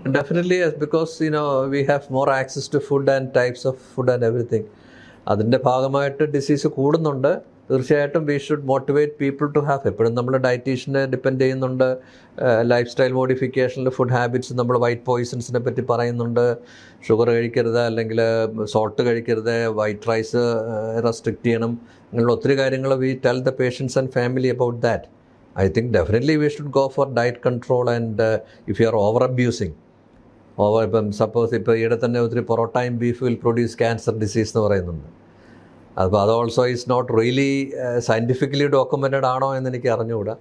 Definitely, yes, because we have more access to food and types of food and everything. അതിൻ്റെ ഭാഗമായിട്ട് disease കൂടുന്നുണ്ട്. തീർച്ചയായിട്ടും we should motivate people to have. എപ്പോഴും നമ്മൾ ഡയറ്റീഷ്യനെ depend ചെയ്യുന്നുണ്ട്. ലൈഫ് സ്റ്റൈൽ മോഡിഫിക്കേഷനിൽ ഫുഡ് ഹാബിറ്റ്സ് നമ്മൾ വൈറ്റ് പോയിസൺസിനെ പറ്റി പറയുന്നുണ്ട്. ഷുഗർ കഴിക്കരുത്, അല്ലെങ്കിൽ സോൾട്ട് കഴിക്കരുത്, വൈറ്റ് റൈസ് റെസ്ട്രിക്റ്റ് ചെയ്യണം. അങ്ങനെയുള്ള ഒത്തിരി കാര്യങ്ങൾ we tell the patients and family about that. I think definitely we should go for diet control, and if you are over abusing, ഇപ്പം സപ്പോസ് ഇപ്പോൾ ഈയിടെ തന്നെ ഒത്തിരി പൊറോട്ടയും beef will produce cancer disease എന്ന് പറയുന്നുണ്ട്. അപ്പോൾ അത് also is not really scientifically documented ആണോ എന്ന് എനിക്ക് അറിഞ്ഞുകൂടാ.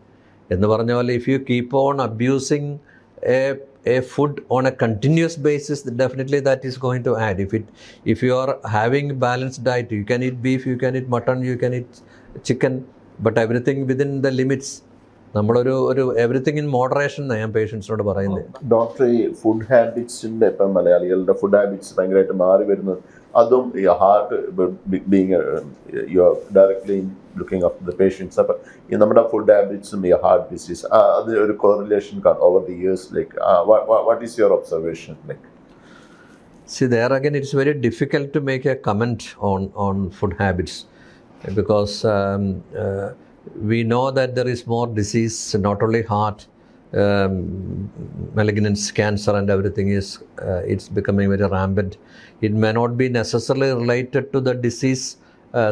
എന്ന് പറഞ്ഞ പോലെ if you keep on abusing a food on a continuous basis, definitely that is going to add. If you are having balanced diet, you can eat beef, you can eat mutton, you can eat chicken, but everything within the limits. നമ്മളൊരു everything in moderation എന്നാണ് ഞാൻ പേഷ്യൻസിനോട് പറയുന്നത്. Doctor, ഈ food ഹാബിറ്റ്സിൻ്റെ ഇപ്പം മലയാളികളുടെ food habits ഭയങ്കരമായിട്ട് മാറി വരുന്നത്, അതും ഈ heart being you are directly looking up the patients, അപ്പം ഈ നമ്മുടെ ഫുഡ് ഹാബിറ്റ്സും ഈ ഹാർട്ട് ഡിസീസ് അത് ഒരു കോറിലേഷൻ കാണും over the years? Like what is your observation? Like See, there again, it's very difficult to make a comment on food habits, because we know that there is more disease, not only heart, malignancy, cancer and everything is it's becoming very rampant. It may not be necessarily related to the disease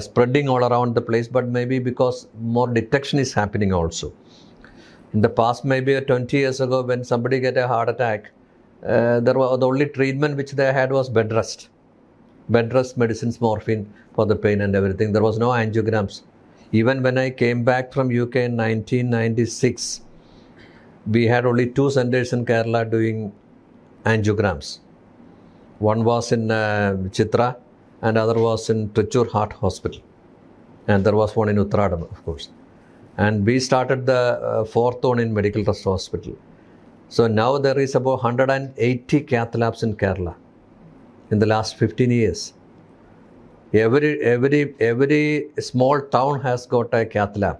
spreading all around the place, but maybe because more detection is happening also. In the past, maybe 20 years ago, when somebody get a heart attack, the only treatment which they had was bed rest medicines, morphine for the pain and everything. There was no angiograms. Even when I came back from UK in 1996, we had only 2 centers in Kerala doing angiograms. One was in Chitra and other was in Trichur Heart Hospital, and there was one in Uttaradam, of course. And we started the 4th one in Medical Trust Hospital. So now there is about 180 cath labs in Kerala in the last 15 years. Every small town has got a cath lab.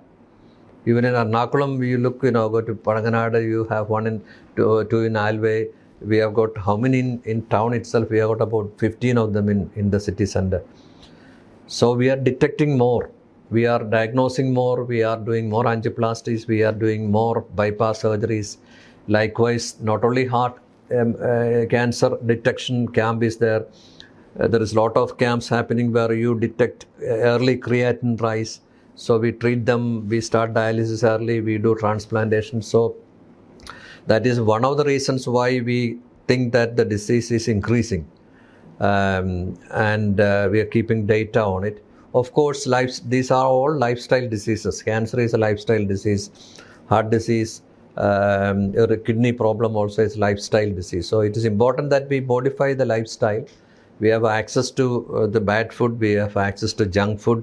Even in Ernakulam, you look, go to Padanganada, you have one in two in Alway. We have got how many in town itself? We have got about 15 of them in the city center. So we are detecting more. We are diagnosing more. We are doing more angioplasties. We are doing more bypass surgeries. Likewise, not only heart cancer detection camp is there. There is a lot of camps happening where you detect early creatinine rise. So we treat them, we start dialysis early, we do transplantation. So that is one of the reasons why we think that the disease is increasing. And we are keeping data on it. Of course, these are all lifestyle diseases. Cancer is a lifestyle disease. Heart disease, kidney problem also is lifestyle disease. So it is important that we modify the lifestyle. We have access to the bad food. We have access to junk food.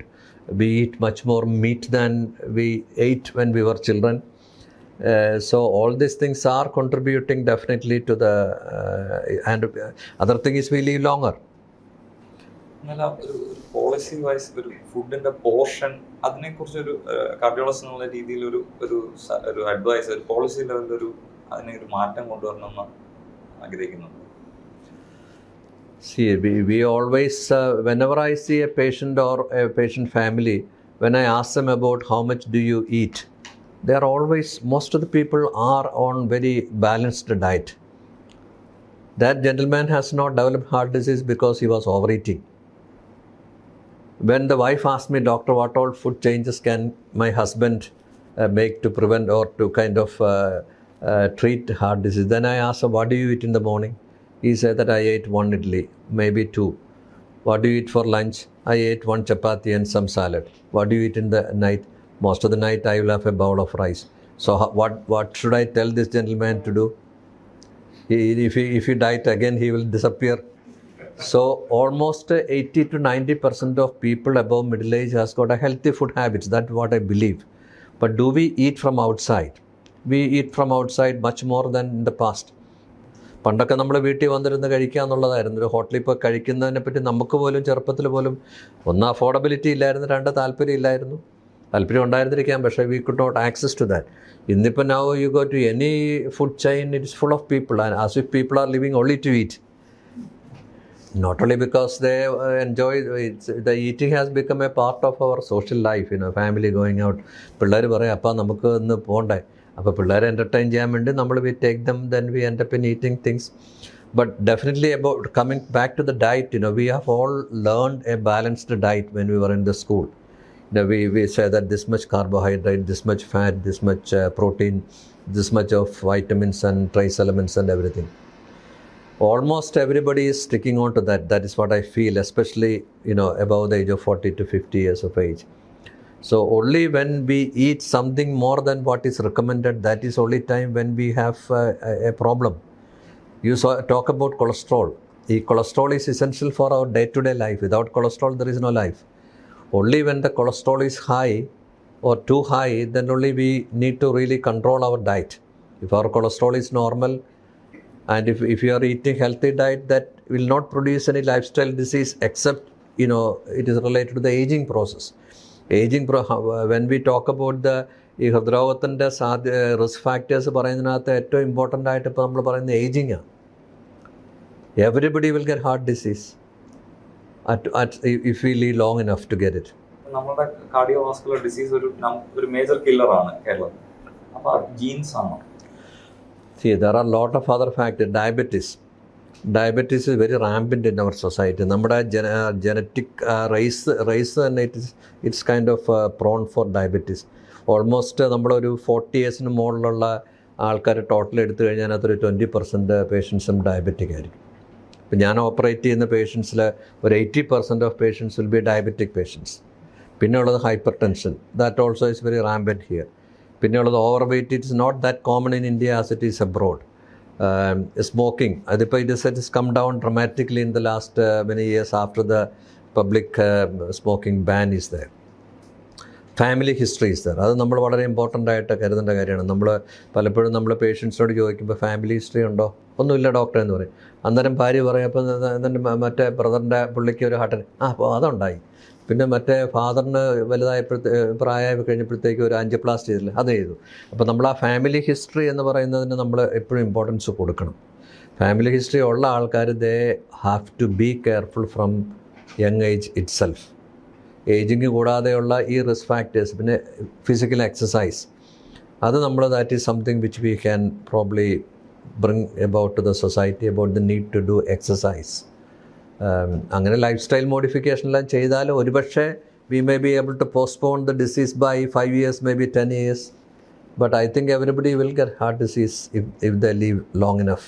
We eat much more meat than we ate when we were children. So all these things are contributing definitely to the and other thing is we live longer. Policy wise ഒരു ഫുഡിന്റെ portion, അതിനെക്കുറിച്ചൊരു cardiologist എന്നുള്ള രീതിയിൽ ഒരു advice, ഒരു policy ലെവലിൽ അതിനെ ഒരു മാറ്റം കൊണ്ടുവരണമെന്ന് ആഗ്രഹിക്കുന്നുണ്ട്. See, we always, whenever I see a patient or a patient family, when I ask them about how much do you eat, they are always, most of the people are on very balanced diet. That gentleman has not developed heart disease because he was overeating. When the wife asked me, doctor, what all food changes can my husband make to prevent or to kind of treat heart disease, then I asked him, what do you eat in the morning? He said that I ate 1 idli, maybe 2. What do you eat for lunch? I ate 1 chapati and some salad. What do you eat in the night? Most of the night I will have a bowl of rice. So what should I tell this gentleman to do? If he diet again, he will disappear. So almost 80 to 90% of people above middle age has got a healthy food habits. That's what I believe. But do we eat from outside? We eat from outside much more than in the past. പണ്ടൊക്കെ നമ്മൾ വീട്ടിൽ വന്നിരുന്ന് കഴിക്കുക എന്നുള്ളതായിരുന്നു. ഒരു ഹോട്ടലിൽ ഇപ്പോൾ കഴിക്കുന്നതിനെ പറ്റി നമുക്ക് പോലും ചെറുപ്പത്തിൽ പോലും ഒന്ന് അഫോർഡബിലിറ്റി ഇല്ലായിരുന്നു, 2 താല്പര്യം ഇല്ലായിരുന്നു. താല്പര്യം ഉണ്ടായിരുന്നിരിക്കാം, പക്ഷേ we could not access to that. ഇന്നിപ്പോൾ now you go to any food chain, it is full of people and as if people are living only to eat. Not only because they enjoy it, the eating has become a part of our social life, family going out. പിള്ളേർ പറയും അപ്പം നമുക്ക് ഇന്ന് പോകണ്ടേ, അപ്പോൾ പിള്ളേരെ entertain ചെയ്യാൻ വേണ്ടി നമ്മൾ we take them, then we end up in eating things. But definitely about coming back to the diet, we have all learned a balanced diet when we were in the school. We say that this much carbohydrate, this much fat, this much protein, this much of vitamins and trace elements and everything. Almost everybody is sticking on to that. That is what I feel, especially above the age of 40 to 50 years of age. So only when we eat something more than what is recommended, that is only time when we have a problem. You talk about cholesterol. The cholesterol is essential for our day-to-day life. Without cholesterol, there is no life. Only when the cholesterol is high or too high, then only we need to really control our diet. If our cholesterol is normal, and if you are eating healthy diet, that will not produce any lifestyle disease except it is related to the aging process. When we talk about the ഈ ഹൃദ്രോഗത്തിൻ്റെ risk factors പറയുന്നതിനകത്ത് ഏറ്റവും important ആയിട്ട് ഇപ്പോൾ നമ്മൾ പറയുന്നത് ഏജിങ്ങാണ്. Everybody will get heart disease if we live long enough to get it. നമ്മുടെ cardiovascular disease ഒരു major കില്ലറാണ് കേരളത്തിൽ. അപ്പോൾ ജീൻസ് ആണോ? See, there are a lot of other factors. Diabetes is very rampant in our society. നമ്മുടെ genetic race തന്നെ it's kind of prone for diabetes. Almost നമ്മളൊരു 40 ഇയേഴ്സിന് മുകളിലുള്ള ആൾക്കാർ ടോട്ടൽ എടുത്തു കഴിഞ്ഞാൽ അതൊരു 20% പേഷ്യൻസും ഡയബറ്റിക് ആയിരിക്കും. ഇപ്പം ഞാൻ ഓപ്പറേറ്റ് ചെയ്യുന്ന പേഷ്യൻസിൽ ഒരു 80% of patients will be diabetic patients. പിന്നെ ഉള്ളത് hypertension, that also is very rampant here. പിന്നെ ഉള്ളത് overweight, it is not that common in India as it is abroad. Smoking, അതിപ്പോൾ it is come down dramatically in the last many years after the public smoking ban is there. Family history is there. അത് നമ്മൾ വളരെ important ആയിട്ട് കരുതേണ്ട കാര്യമാണ്. നമ്മൾ പലപ്പോഴും നമ്മൾ പേഷ്യൻസിനോട് ചോദിക്കുമ്പോൾ ഫാമിലി ഹിസ്റ്ററി ഉണ്ടോ? ഒന്നുമില്ല ഡോക്ടർ എന്ന് പറയും. അന്നേരം ഭാര്യ പറയും അപ്പോൾ എന്നിട്ട് മറ്റേ ബ്രദറിൻ്റെ പുള്ളിക്ക് ഒരു ഹാർട്ട് അപ്പോൾ അതുണ്ടായി. പിന്നെ മറ്റേ ഫാദറിന് പ്രായമായി കഴിഞ്ഞപ്പോഴത്തേക്ക് ഒരു ആൻജിയോപ്ലാസ്റ്റി ചെയ്തില്ല, അത് ചെയ്തു. അപ്പോൾ നമ്മൾ ആ ഫാമിലി ഹിസ്റ്ററി എന്ന് പറയുന്നതിന് നമ്മൾ എപ്പോഴും ഇമ്പോർട്ടൻസ് കൊടുക്കണം. ഫാമിലി ഹിസ്റ്ററി ഉള്ള ആൾക്കാർ they have to be careful from young age itself. Aging കൂടാതെയുള്ള ഈ റിസ്ക് ഫാക്ടേഴ്സ്, പിന്നെ ഫിസിക്കൽ എക്സസൈസ്, അത് നമ്മൾ that is something which we can probably bring about to the society about the need to do exercise. അങ്ങനെ lifestyle മോഡിഫിക്കേഷനെല്ലാം ചെയ്താൽ ഒരുപക്ഷെ we may be able to postpone the disease by 5 years, maybe 10 years. But I think everybody will get heart disease if they live long enough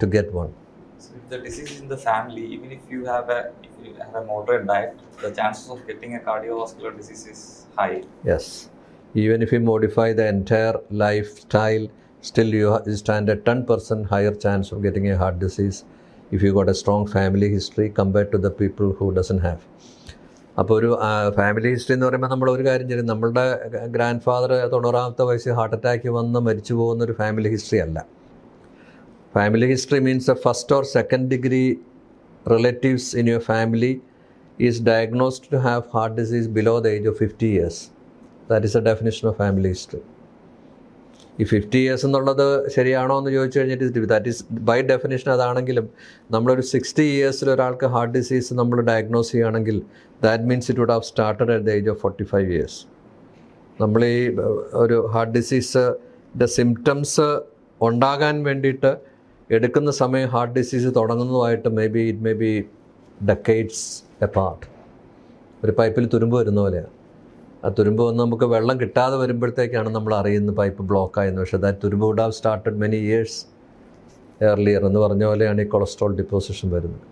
to get one. So if the disease is in the family, even if you have a moderate diet, the chances of getting a cardiovascular disease is high. Yes. Even if you modify the entire lifestyle, still you stand a 10% higher chance of getting a heart disease if you got a strong family history compared to the people who doesn't have. അപ്പോൾ ഒരു family history എന്ന് പറയുമ്പോൾ നമ്മളൊരു കാര്യം ചെയ്യും, നമ്മളുടെ grand father 90-ാമത്തെ വയസ്സിൽ heart attack വന്ന് മരിച്ചു പോകുന്നൊരു ഫാമിലി ഹിസ്റ്ററി അല്ല. Family history means A first or second degree relatives in your family is diagnosed to have heart disease below the age of 50 years. That is the definition of family history. ഈ 50 years എന്നുള്ളത് ശരിയാണോ എന്ന് ചോദിച്ചു കഴിഞ്ഞിട്ട് that is by definition അതാണെങ്കിലും നമ്മളൊരു 60 years ഒരാൾക്ക് heart disease നമ്മൾ ഡയഗ്നോസ് ചെയ്യുകയാണെങ്കിൽ that means it would have started at the age of 45 years. നമ്മൾ ഈ ഒരു ഹാർട്ട് ഡിസീസിൻ്റെ സിംറ്റംസ് ഉണ്ടാകാൻ വേണ്ടിയിട്ട് എടുക്കുന്ന സമയം ഹാർട്ട് ഡിസീസ് തുടങ്ങുന്നതുമായിട്ട് it may be decades apart. ഒരു പൈപ്പിൽ തുരുമ്പ് വരുന്ന പോലെയാണ്. ആ തുരുമ്പ് വന്ന് നമുക്ക് വെള്ളം കിട്ടാതെ വരുമ്പോഴത്തേക്കാണ് നമ്മൾ അറിയുന്നത് പൈപ്പ് ബ്ലോക്കായെന്ന്. പക്ഷേ ദാറ്റ് തുരുമ്പ് would have started many years earlier എന്ന് പറഞ്ഞ പോലെയാണ് ഈ കൊളസ്ട്രോൾ ഡിപ്പോസിഷൻ വരുന്നത്.